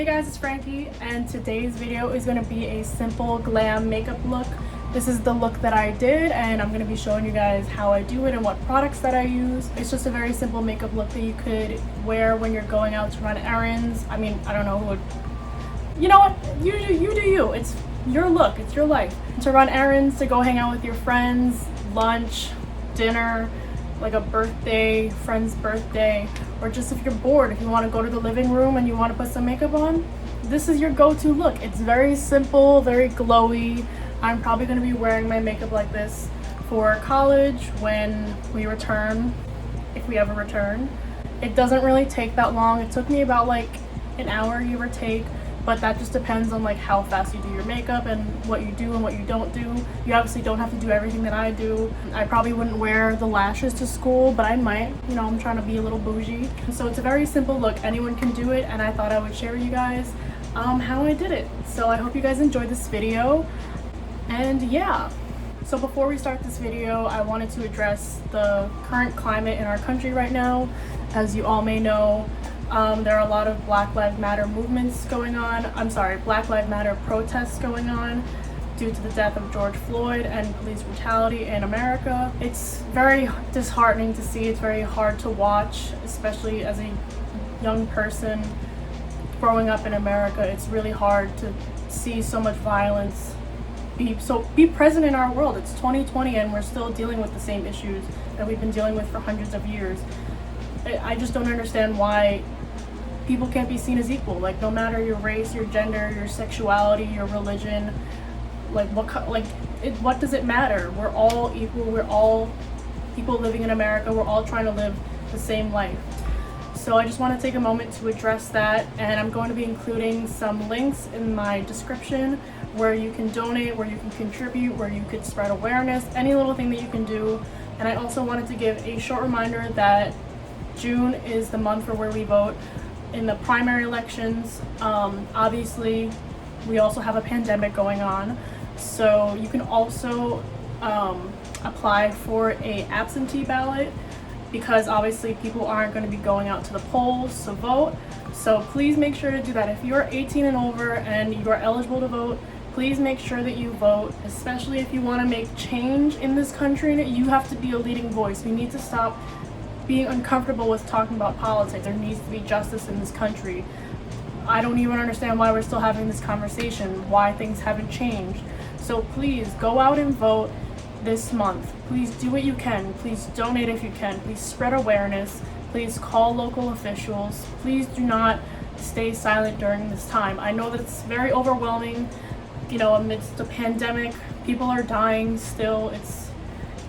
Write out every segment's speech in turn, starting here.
Hey guys, it's Frankie, and today's video is going to be a simple glam makeup look. This is the look that I did, and I'm going to be showing you guys how I do it and what products that I use. It's just a very simple makeup look that you could wear when you're going out to run errands. I mean, I don't know who would... You know what? You do you. It's your look. It's your life. To run errands, to go hang out with your friends, lunch, dinner, like a birthday, friend's birthday, or just if you're bored, if you want to go to the living room and you want to put some makeup on, this is your go-to look. It's very simple, very glowy. I'm probably going to be wearing my makeup like this for college when we return, if we ever return. It doesn't really take that long. It took me about like an hour, give or take, but that just depends on like how fast you do your makeup and what you do and what you don't do. You obviously don't have to do everything that I do. I probably wouldn't wear the lashes to school, but I might. You know, I'm trying to be a little bougie. So it's a very simple look. Anyone can do it, and I thought I would share with you guys how I did it. So I hope you guys enjoyed this video. And yeah. So before we start this video, I wanted to address the current climate in our country right now. As you all may know, there are a lot of Black Lives Matter movements going on. Black Lives Matter protests going on due to the death of George Floyd and police brutality in America. It's very disheartening to see. It's very hard to watch, especially as a young person growing up in America. It's really hard to see so much violence be present in our world. It's 2020 and we're still dealing with the same issues that we've been dealing with for hundreds of years. I just don't understand why people can't be seen as equal. Like, no matter your race, your gender, your sexuality, your religion, what does it matter? We're all equal. We're all people living in America. We're all trying to live the same life. So I just want to take a moment to address that, and I'm going to be including some links in my description where you can donate, where you can contribute, where you could spread awareness, any little thing that you can do. And I also wanted to give a short reminder that June is the month for where we vote in the primary elections. Obviously, we also have a pandemic going on, so you can also apply for a absentee ballot, because obviously people aren't going to be going out to the polls to vote. So please make sure to do that. If you're 18 and over and you are eligible to vote, please make sure that you vote, especially if you want to make change in this country. You have to be a leading voice. We need to stop being uncomfortable with talking about politics. There needs to be justice in this country. I don't even understand why we're still having this conversation, why things haven't changed. So please go out and vote this month. Please do what you can. Please donate if you can. Please spread awareness. Please call local officials. Please do not stay silent during this time. I know that it's very overwhelming, you know, amidst the pandemic. People are dying still.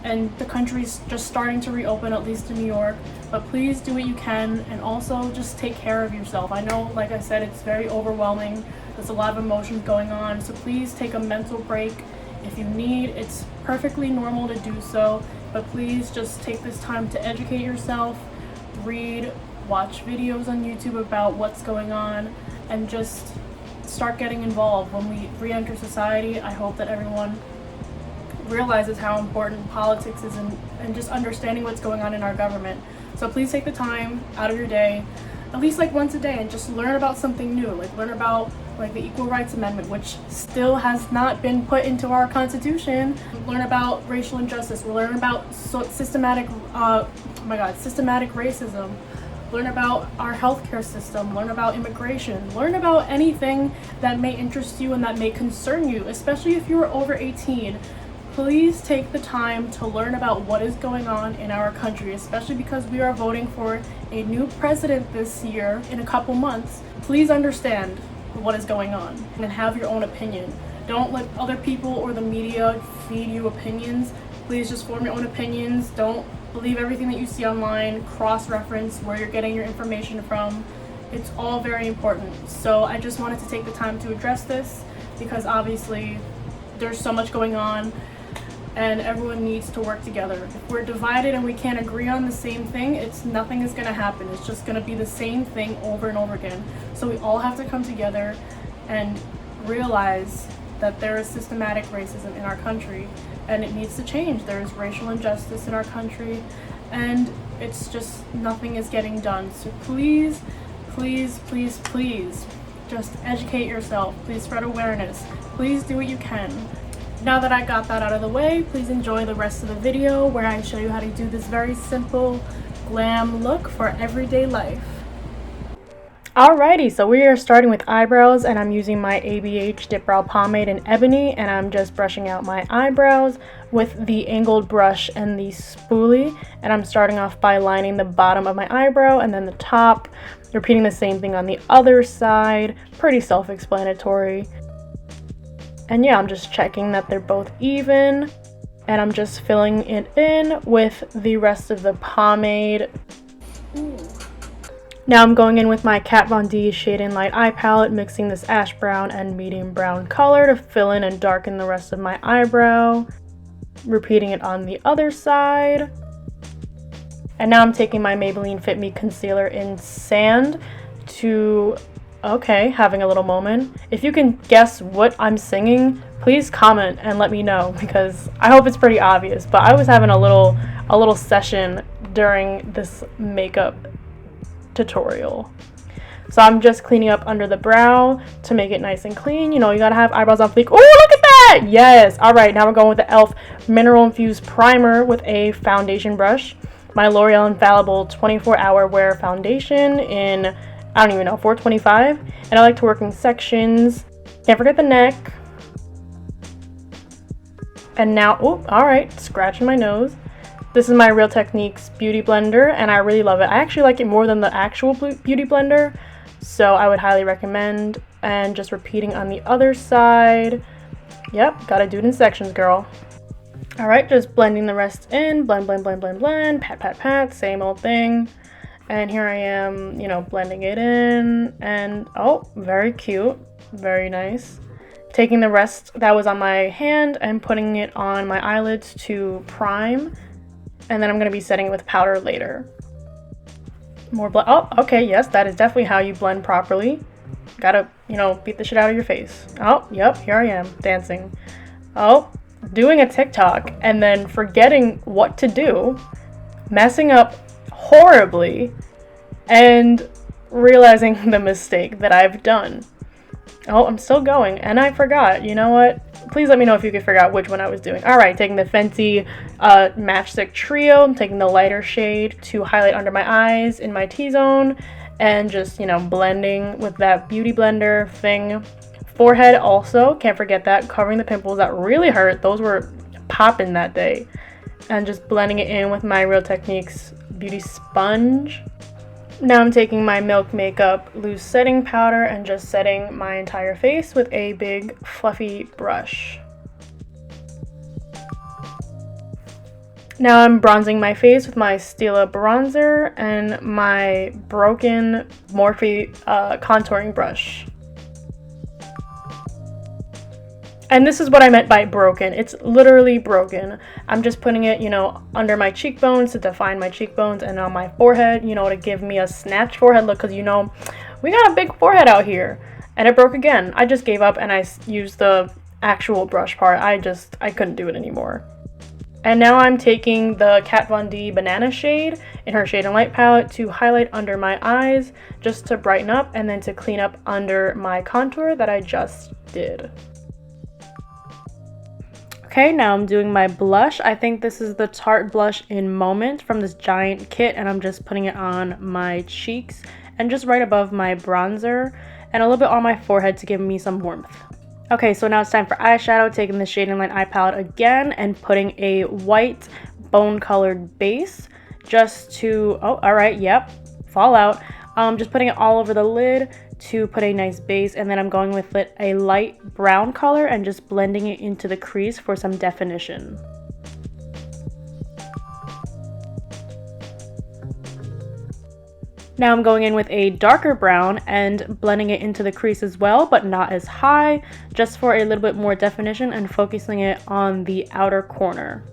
And the country's just starting to reopen, at least in New York. But please do what you can, and also just take care of yourself. I know, like I said, it's very overwhelming. There's a lot of emotions going on. So please take a mental break if you need. It's perfectly normal to do so. But please just take this time to educate yourself, read, watch videos on YouTube about what's going on, and just start getting involved. When we re-enter society, I hope that everyone realizes how important politics is and just understanding what's going on in our government. So please take the time out of your day, at least like once a day, and just learn about something new. Like, learn about like the Equal Rights Amendment, which still has not been put into our Constitution. Learn about racial injustice. We'll learn about systematic racism. Learn about our healthcare system. Learn about immigration. Learn about anything that may interest you and that may concern you, especially if you are over 18. Please take the time to learn about what is going on in our country, especially because we are voting for a new president this year in a couple months. Please understand what is going on and have your own opinion. Don't let other people or the media feed you opinions. Please just form your own opinions. Don't believe everything that you see online. Cross-reference where you're getting your information from. It's all very important. So I just wanted to take the time to address this, because obviously there's so much going on and everyone needs to work together. If we're divided and we can't agree on the same thing, nothing is going to happen. It's just going to be the same thing over and over again. So we all have to come together and realize that there is systematic racism in our country and it needs to change. There is racial injustice in our country and it's just nothing is getting done. So please, please, please, please, Just educate yourself. Please spread awareness. Please do what you can. Now that I got that out of the way, please enjoy the rest of the video where I show you how to do this very simple glam look for everyday life. Alrighty, so we are starting with eyebrows, and I'm using my ABH Dip Brow Pomade in Ebony, and I'm just brushing out my eyebrows with the angled brush and the spoolie. And I'm starting off by lining the bottom of my eyebrow and then the top, repeating the same thing on the other side. Pretty self-explanatory. And yeah, I'm just checking that they're both even, and I'm just filling it in with the rest of the pomade. Ooh. Now I'm going in with my Kat Von D Shade and Light eye palette, mixing this ash brown and medium brown color to fill in and darken the rest of my eyebrow, repeating it on the other side. And now I'm taking my Maybelline Fit Me concealer in Sand to, okay, having a little moment. If you can guess what I'm singing, please comment and let me know, because I hope it's pretty obvious, but I was having a little session during this makeup tutorial. So I'm just cleaning up under the brow to make it nice and clean. You know, you gotta have eyebrows on fleek. Oh, look at that! Yes! Alright, now we're going with the e.l.f. Mineral Infused Primer with a foundation brush. My L'Oreal Infallible 24-Hour Wear Foundation in, I don't even know, 425. And I like to work in sections. Can't forget the neck. And now, oh, alright, scratching my nose. This is my Real Techniques Beauty Blender, and I really love it. I actually like it more than the actual Beauty Blender, so I would highly recommend. And just repeating on the other side. Yep, gotta do it in sections, girl. Alright, just blending the rest in. Blend, blend, blend, blend, blend. Pat, pat, pat. Same old thing. And here I am, you know, blending it in. And, oh, very cute. Very nice. Taking the rest that was on my hand and putting it on my eyelids to prime. And then I'm going to be setting it with powder later. More blend. Oh, okay, yes, that is definitely how you blend properly. Gotta, you know, beat the shit out of your face. Oh, yep, here I am, dancing. Oh, doing a TikTok and then forgetting what to do, messing up horribly, and realizing the mistake that I've done. Oh, I'm still going, and I forgot. You know what? Please let me know if you could figure out which one I was doing. Alright, taking the Fenty Matchstick Trio. I'm taking the lighter shade to highlight under my eyes in my T-zone. And just, you know, blending with that beauty blender thing. Forehead also, can't forget that. Covering the pimples that really hurt. Those were popping that day. And just blending it in with my Real Techniques Beauty Sponge. Now I'm taking my Milk Makeup Loose Setting Powder and just setting my entire face with a big fluffy brush. Now I'm bronzing my face with my Stila bronzer and my broken Morphe contouring brush. And this is what I meant by broken. It's literally broken. I'm just putting it, you know, under my cheekbones to define my cheekbones, and on my forehead, you know, to give me a snatched forehead look, because, you know, we got a big forehead out here. And it broke again. I just gave up and I used the actual brush part. I couldn't do it anymore. And now I'm taking the Kat Von D Banana shade in her Shade and Light palette to highlight under my eyes, just to brighten up, and then to clean up under my contour that I just did. Okay, now I'm doing my blush. I think this is the Tarte blush in Moment from this giant kit, and I'm just putting it on my cheeks and just right above my bronzer and a little bit on my forehead to give me some warmth. Okay, so now it's time for eyeshadow. Taking the Shade and Light eye palette again and putting a white bone colored base just to, oh, all right, yep, Fallout. Just putting it all over the lid to put a nice base, and then I'm going with it a light brown color and just blending it into the crease for some definition. Now I'm going in with a darker brown and blending it into the crease as well, but not as high, just for a little bit more definition and focusing it on the outer corner.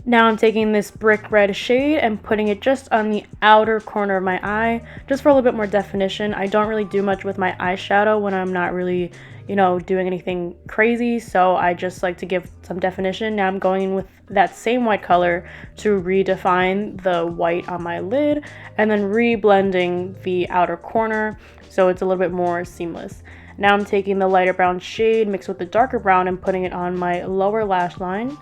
Now I'm taking this brick red shade and putting it just on the outer corner of my eye, just for a little bit more definition. I don't really do much with my eyeshadow when I'm not really, you know, doing anything crazy, so I just like to give some definition. Now I'm going in with that same white color to redefine the white on my lid, and then re-blending the outer corner so it's a little bit more seamless. Now I'm taking the lighter brown shade mixed with the darker brown and putting it on my lower lash line.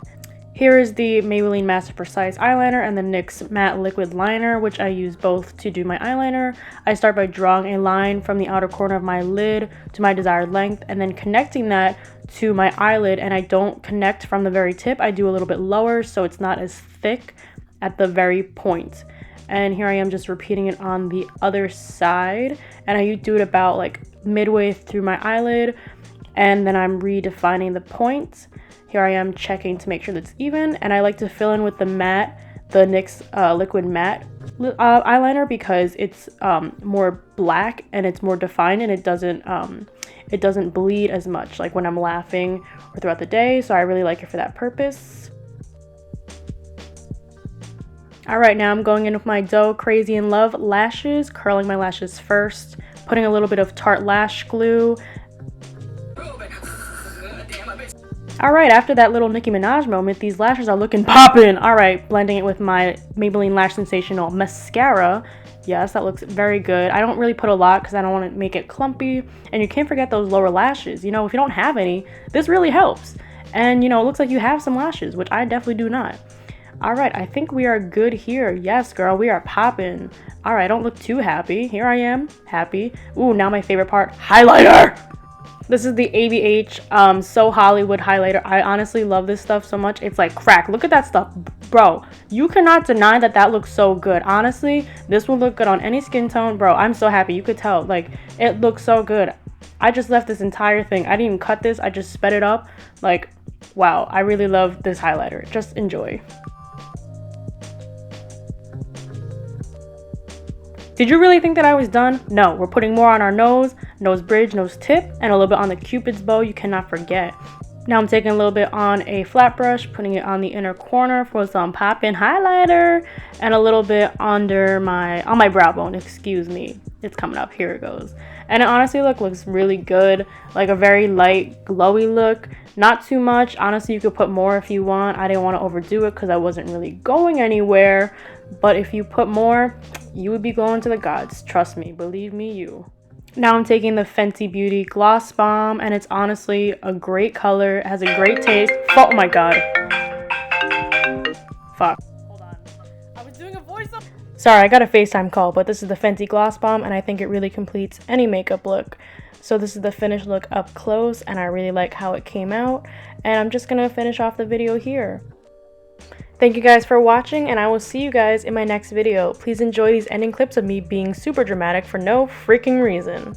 Here is the Maybelline Master Precise eyeliner and the NYX matte liquid liner, which I use both to do my eyeliner. I start by drawing a line from the outer corner of my lid to my desired length and then connecting that to my eyelid, and I don't connect from the very tip. I do a little bit lower so it's not as thick at the very point. And here I am just repeating it on the other side, and I do it about like midway through my eyelid, and then I'm redefining the points. Here I am checking to make sure that's even, and I like to fill in with the NYX liquid matte eyeliner because it's more black and it's more defined, and it doesn't bleed as much like when I'm laughing or throughout the day, so I really like it for that purpose. Alright, now I'm going in with my Doe Crazy in Love lashes, curling my lashes first, putting a little bit of Tarte lash glue. Alright, after that little Nicki Minaj moment, these lashes are looking poppin'. Alright, blending it with my Maybelline Lash Sensational mascara. Yes, that looks very good. I don't really put a lot because I don't want to make it clumpy. And you can't forget those lower lashes. You know, if you don't have any, this really helps. And, you know, it looks like you have some lashes, which I definitely do not. Alright, I think we are good here. Yes, girl, we are poppin'. Alright, don't look too happy. Here I am, happy. Ooh, now my favorite part, highlighter! This is the ABH So Hollywood highlighter. I honestly love this stuff so much. It's like crack. Look at that stuff. Bro, you cannot deny that that looks so good. Honestly, this will look good on any skin tone. Bro, I'm so happy. You could tell. Like, it looks so good. I just left this entire thing. I didn't even cut this. I just sped it up. Like, wow. I really love this highlighter. Just enjoy. Did you really think that I was done? No, we're putting more on our nose bridge, nose tip, and a little bit on the Cupid's bow, you cannot forget. Now I'm taking a little bit on a flat brush, putting it on the inner corner for some pop-in highlighter, and a little bit on my brow bone, excuse me. It's coming up, here it goes. And it honestly looks really good, like a very light, glowy look. Not too much. Honestly, you could put more if you want. I didn't want to overdo it because I wasn't really going anywhere. But if you put more, you would be going to the gods. Trust me. Believe me, you. Now I'm taking the Fenty Beauty Gloss Bomb, and it's honestly a great color. It has a great taste. Oh my god. Fuck. Hold on. I was doing a voiceover. Sorry, I got a FaceTime call, but this is the Fenty Gloss Bomb, and I think it really completes any makeup look. So this is the finished look up close, and I really like how it came out. And I'm just gonna finish off the video here. Thank you guys for watching, and I will see you guys in my next video. Please enjoy these ending clips of me being super dramatic for no freaking reason.